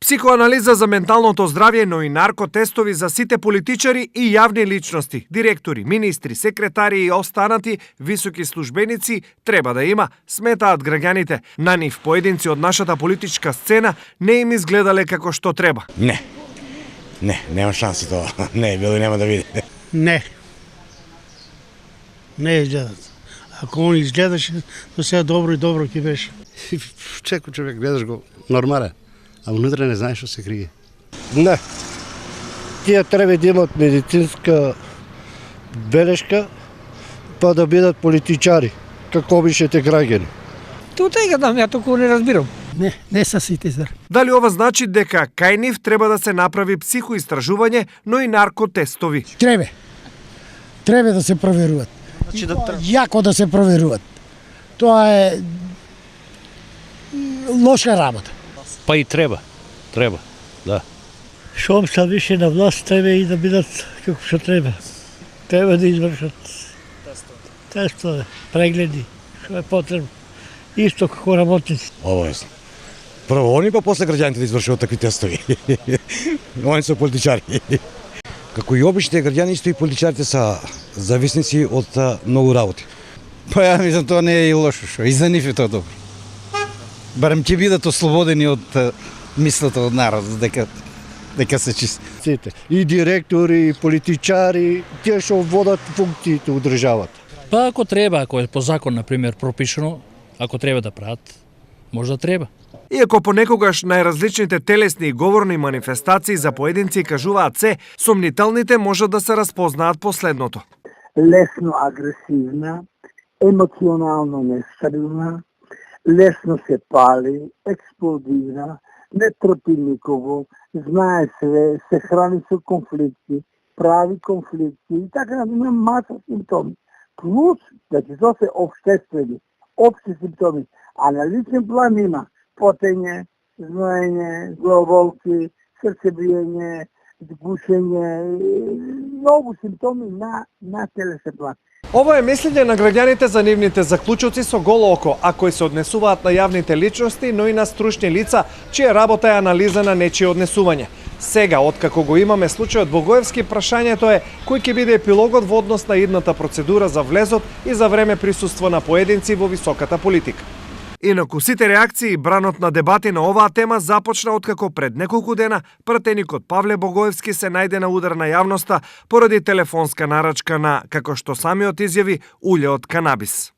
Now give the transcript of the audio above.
Психоанализа за менталното здравје, но и наркотестови за сите политичари и јавни личности, директори, министри, секретари и останати високи службеници треба да има, сметаат граѓаните. На нив поединци од нашата политичка сцена не им изгледале како што треба. Нема шанси тоа. Не е било и нема да види. Не изгледат. Ако он изгледаше, то сега добро ќе беше. Секој човек гледаш го нормален, а внутре не знаеш што се крие. Не. Тие треба да имат медицинска белешка, па да бидат политичари, како обичните граѓани. Тута и гадам, ја толку не разбирам. Не са сите зар. Дали ова значи дека кај нив треба да се направи психоистражување, но и наркотестови? Треба да се проверуваат. Јако да се проверуваат. Тоа е лоша работа. Па и треба, да. Шом са више на власт, треба и да бидат како што треба. Треба да извршат тестове, прегледи, што е потребно. Исто како работници. Обавесно. Прво они, па после граѓаните да извршуваат такви тестови. Они се политичари. Како и обичните граѓани, исто и политичарите са зависници од многу работи. Па ја мислам, тоа не е и лошо, шо и за нив е тоа добро. Барем ќе бидат ослободени од мислата од народот, дека се чисти. И директори, и политичари, тие што водат функциите у државата. Па ако треба, ако е по закон, например, пропишано, ако треба да прават, може да треба. Иако понекогаш најразличните телесни и говорни манифестации за поединци кажуваат се, сомнителните можат да се разпознаат последното. Лесно агресивна, емоционално нестабилна, лесно се пали, експлодира, не трпи никого, знае све, се храни со конфликти, прави конфликти и така има маса симптоми. Плюс, значи тоа се општи симптоми, а на личен план има потење, зноење, главолки, срцебиење, гушење, многу симптоми на телесен план. Ова е мислење на граѓаните за нивните заклучоци со голо око, а кои се однесуваат на јавните личности, но и на стручни лица, чија работа е анализа на нечие однесување. Сега, откако го имаме случајот Богоевски, прашањето е кој ќе биде епилогот во однос на идната процедура за влезот и за време присуство на поединци во високата политика. Инаку сите реакции и бранот на дебати на оваа тема започна откако пред неколку дена пратеникот Павле Богоевски се најде на удар на јавноста поради телефонска нарачка на, како што самиот изјави, улје од канабис.